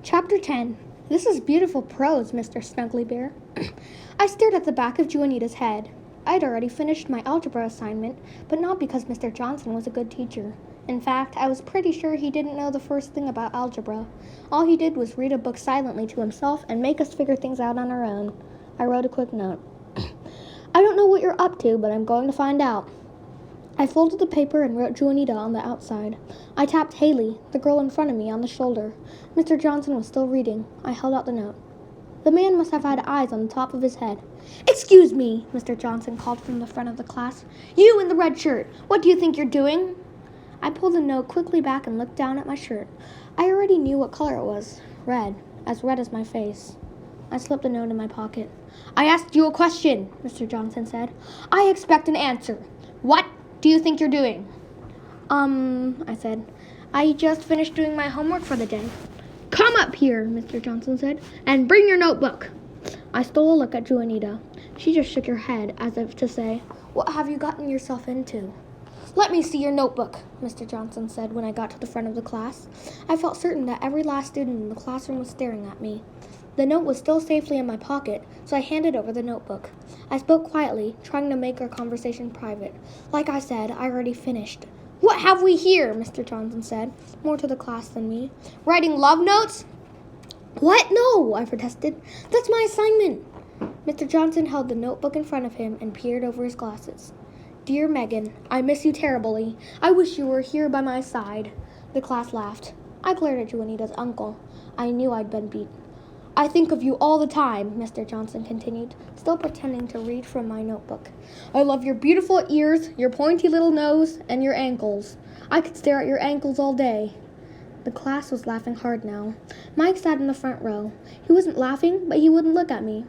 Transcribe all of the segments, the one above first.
Chapter 10. This is beautiful prose, Mr. Snuggly Bear. I stared at the back of Juanita's head. I'd already finished my algebra assignment, but not because Mr. Johnson was a good teacher. In fact, I was pretty sure he didn't know the first thing about algebra. All he did was read a book silently to himself and make us figure things out on our own. I wrote a quick note. I don't know what you're up to, but I'm going to find out. I folded the paper and wrote Juanita on the outside. I tapped Haley, the girl in front of me, on the shoulder. Mr. Johnson was still reading. I held out the note. The man must have had eyes on the top of his head. "Excuse me," Mr. Johnson called from the front of the class. "You in the red shirt, what do you think you're doing?" I pulled the note quickly back and looked down at my shirt. I already knew what color it was. Red as my face. I slipped the note in my pocket. "I asked you a question," Mr. Johnson said. "I expect an answer. What do you think you're doing?" I said. "I just finished doing my homework for the day." "Come up here," Mr. Johnson said, "and bring your notebook." I stole a look at Juanita. She just shook her head as if to say, "What have you gotten yourself into?" "Let me see your notebook," Mr. Johnson said when I got to the front of the class. I felt certain that every last student in the classroom was staring at me. The note was still safely in my pocket, so I handed over the notebook. I spoke quietly, trying to make our conversation private. Like I said, I already finished. "What have we here?" Mr. Johnson said, more to the class than me. "Writing love notes?" "What? No," I protested. "That's my assignment." Mr. Johnson held the notebook in front of him and peered over his glasses. "Dear Megan, I miss you terribly. I wish you were here by my side." The class laughed. I glared at Juanita's uncle. I knew I'd been beat. "I think of you all the time," Mr. Johnson continued, still pretending to read from my notebook. "I love your beautiful ears, your pointy little nose, and your ankles. I could stare at your ankles all day." The class was laughing hard now. Mike sat in the front row. He wasn't laughing, but he wouldn't look at me.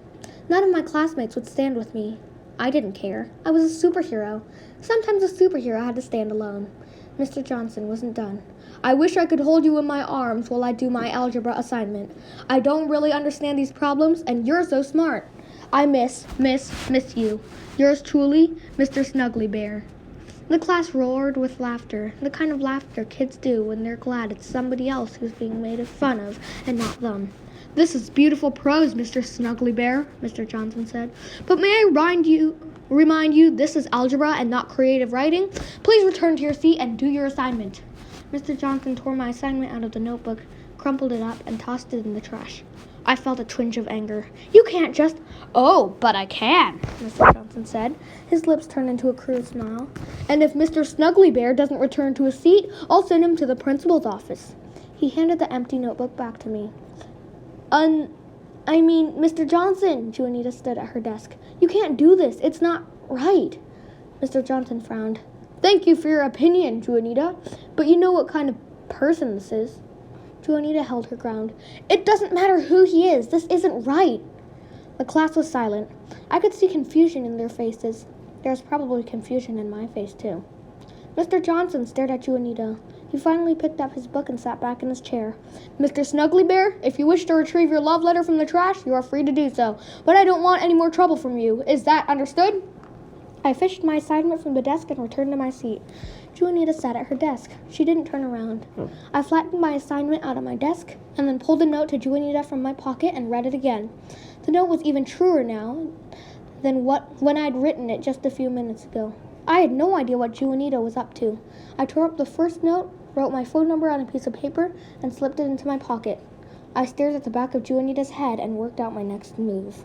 None of my classmates would stand with me. I didn't care. I was a superhero. Sometimes a superhero had to stand alone. Mr. Johnson wasn't done. "I wish I could hold you in my arms while I do my algebra assignment. I don't really understand these problems, and you're so smart. I miss you. Yours truly, Mr. Snuggly Bear." The class roared with laughter, the kind of laughter kids do when they're glad it's somebody else who's being made fun of and not them. "This is beautiful prose, Mr. Snuggly Bear," Mr. Johnson said. "But may I remind you this is algebra and not creative writing? Please return to your seat and do your assignment." Mr. Johnson tore my assignment out of the notebook, crumpled it up, and tossed it in the trash. I felt a twinge of anger. "You can't just—" "Oh, but I can," Mr. Johnson said. His lips turned into a cruel smile. "And if Mr. Snuggly Bear doesn't return to his seat, I'll send him to the principal's office." He handed the empty notebook back to me. Mr. Johnson," Juanita stood at her desk. "You can't do this. It's not right." Mr. Johnson frowned. "Thank you for your opinion, Juanita, but you know what kind of person this is." Juanita held her ground. "It doesn't matter who he is. This isn't right." The class was silent. I could see confusion in their faces. There was probably confusion in my face, too. Mr. Johnson stared at Juanita. He finally picked up his book and sat back in his chair. "Mr. Snuggly Bear, if you wish to retrieve your love letter from the trash, you are free to do so. But I don't want any more trouble from you. Is that understood?" I fished my assignment from the desk and returned to my seat. Juanita sat at her desk. She didn't turn around. I flattened my assignment out of my desk and then pulled the note to Juanita from my pocket and read it again. The note was even truer now than when I'd written it just a few minutes ago. I had no idea what Juanita was up to. I tore up the first note, wrote my phone number on a piece of paper, and slipped it into my pocket. I stared at the back of Juanita's head and worked out my next move.